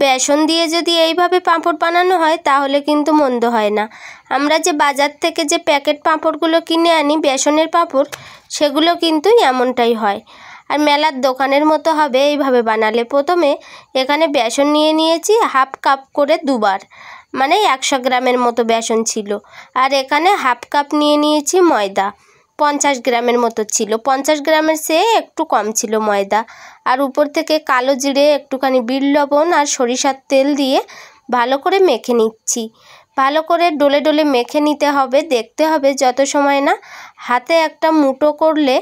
বেসন দিয়ে যদি এইভাবে পাঁপড় বানানো হয় তাহলে কিন্তু মন্দ হয় না। আমরা যে বাজার থেকে যে প্যাকেট পাঁপড়গুলো কিনে আনি বেসনের পাঁপড়, সেগুলো কিন্তু এমনটাই হয়। আর মেলার দোকানের মতো হবে এইভাবে বানালে। প্রথমে এখানে বেসন নিয়ে নিয়েছি হাফ কাপ করে দুবার, মানে 100 গ্রামের মতো বেসন ছিল। আর এখানে হাফ কাপ নিয়ে নিয়েছি ময়দা, 50 গ্রামের মতো ছিল। 50 গ্রামের চেয়ে একটু কম ছিল ময়দা। আর উপর থেকে কালো জিরে, একটুখানি বিট লবণ আর সরিষার তেল দিয়ে ভালো করে মেখে নিচ্ছি। ভালো করে ডলে ডলে মেখে নিতে হবে। দেখতে হবে যত সময় না হাতে একটা মুঠো করলে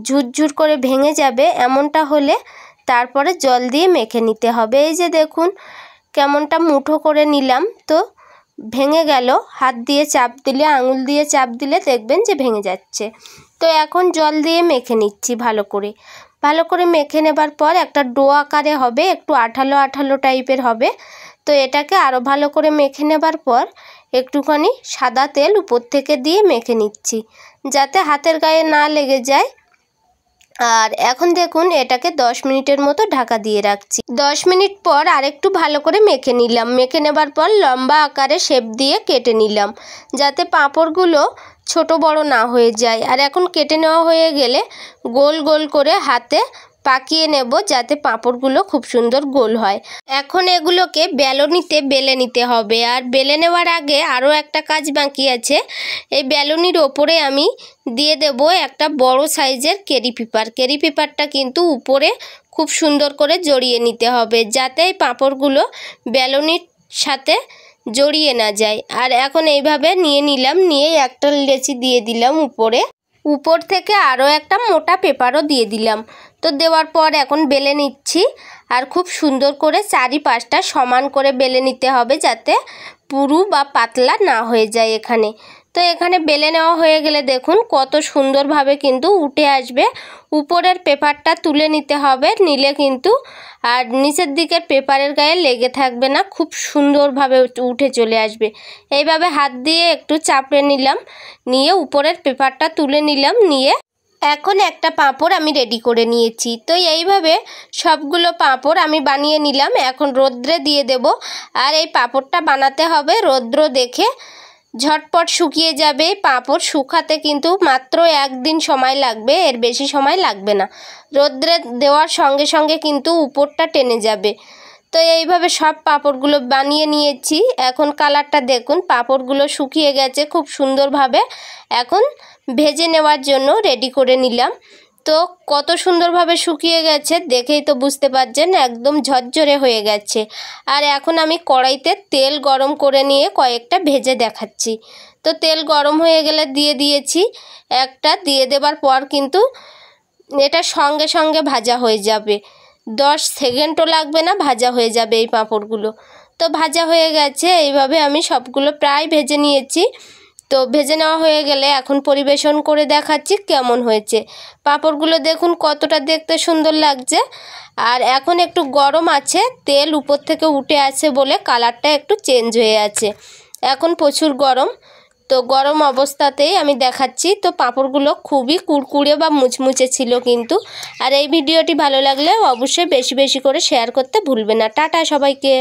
ঝুরঝুর করে ভেঙে যাবে, এমনটা হলে তারপরে জল দিয়ে মেখে নিতে হবে। এই যে দেখুন কেমনটা মুঠো করে নিলাম, তো ভেঙে গেল। হাত দিয়ে চাপ দিলে, আঙুল দিয়ে চাপ দিলে দেখবেন যে ভেঙে যাচ্ছে। তো এখন জল দিয়ে মেখে নিচ্ছি ভালো করে মেখে নেবার পর একটা ডো আকারে হবে, একটু আঠালো আঠালো টাইপের হবে। তো এটাকে আরও ভালো করে মেখে নেবার পর একটুখানি সাদা তেল উপর থেকে দিয়ে মেখে নিচ্ছি, যাতে হাতের গায়ে না লেগে যায়। আর এখন দেখুন এটাকে 10 মিনিটের মতো ঢাকা দিয়ে রাখছি। 10 মিনিট পর আরেকটু ভালো করে মেখে নিলাম। মেখে নেবার পর লম্বা আকারে শেপ দিয়ে কেটে নিলাম, যাতে পাঁপড়গুলো ছোট বড় না হয়ে যায়। আর এখন কেটে নেওয়া হয়ে গেলে গোল গোল করে হাতে পাকিয়ে নেব, যাতে পাঁপড়গুলো খুব সুন্দর গোল হয়। এখন এগুলোকে বেলনিতে বেলে নিতে হবে। আর বেলে নেওয়ার আগে আরও একটা কাজ বাকি আছে। এই বেলনির ওপরে আমি দিয়ে দেব একটা বড় সাইজের কেরি পেপার। কেরি পেপারটা কিন্তু উপরে খুব সুন্দর করে জড়িয়ে নিতে হবে, যাতে এই পাঁপড়গুলো বেলনির সাথে জড়িয়ে না যায়। আর এখন এইভাবে নিয়ে নিলাম, নিয়ে একটা লেচি দিয়ে দিলাম উপরে। উপর থেকে আরও একটা মোটা পেপারও দিয়ে দিলাম। তো দেওয়ার পর এখন বেলে নিচ্ছি। আর খুব সুন্দর করে চারিপাশটা সমান করে বেলে নিতে হবে, যাতে পুরু বা পাতলা না হয়ে যায় এখানে। তো এখানে বেলে নেওয়া হয়ে গেলে দেখুন কত সুন্দরভাবে কিন্তু উঠে আসবে। উপরের পেপারটা তুলে নিতে হবে, নিলে কিন্তু আর নিচের দিকের পেপারের গায়ে লেগে থাকবে না, খুব সুন্দরভাবে উঠে চলে আসবে। এইভাবে হাত দিয়ে একটু চাপড়ে নিলাম, নিয়ে উপরের পেপারটা তুলে নিলাম, নিয়ে এখন একটা পাঁপড় আমি রেডি করে নিয়েছি। তো এইভাবে সবগুলো পাঁপড় আমি বানিয়ে নিলাম। এখন রোদ্রে দিয়ে দেব। আর এই পাঁপড়টা বানাতে হবে রৌদ্র দেখে, ঝটপট শুকিয়ে যাবে। পাঁপড় শুকাতে কিন্তু মাত্র 1 দিন সময় লাগবে, এর বেশি সময় লাগবে না। রোদ্রে দেওয়ার সঙ্গে সঙ্গে কিন্তু উপরটা টেনে যাবে। তো এইভাবে সব পাঁপড়গুলো বানিয়ে নিয়েছি। এখন কালারটা দেখুন, পাঁপড়গুলো শুকিয়ে গেছে খুব সুন্দরভাবে। এখন ভেজে নেওয়ার জন্য রেডি করে নিলাম। তো কত সুন্দরভাবে শুকিয়ে গেছে দেখেই তো বুঝতে পারছেন, একদম ঝরঝরে হয়ে গেছে। আর এখন আমি কড়াইতে তেল গরম করে নিয়ে কয়েকটা ভেজে দেখাচ্ছি। তো তেল গরম হয়ে গেলে দিয়ে দিয়েছি একটা। দিয়ে দেবার পর কিন্তু এটা সঙ্গে সঙ্গে ভাজা হয়ে যাবে, 10 সেকেন্ডও লাগবে না, ভাজা হয়ে যাবে এই পাঁপড়গুলো। তো ভাজা হয়ে গেছে। এইভাবে আমি সবগুলো প্রায় ভেজে নিয়েছি। তো ভেজে নেওয়া হয়ে গেলে এখন পরিবেশন করে দেখাচ্ছি কেমন হয়েছে। পাঁপড়গুলো দেখুন কতটা দেখতে সুন্দর লাগছে। আর এখন একটু গরম আছে, তেল উপর থেকে উঠে আছে বলে কালারটা একটু চেঞ্জ হয়ে আছে। এখন প্রচুর গরম, তো গরম অবস্থাতেই আমি দেখাচ্ছি। তো পাঁপড়গুলো খুবই কুড়কুড়ে বা মুচমুচে ছিল কিন্তু। আর এই ভিডিওটি ভালো লাগলে অবশ্যই বেশি বেশি করে শেয়ার করতে ভুলবেন না। টাটা সবাইকে।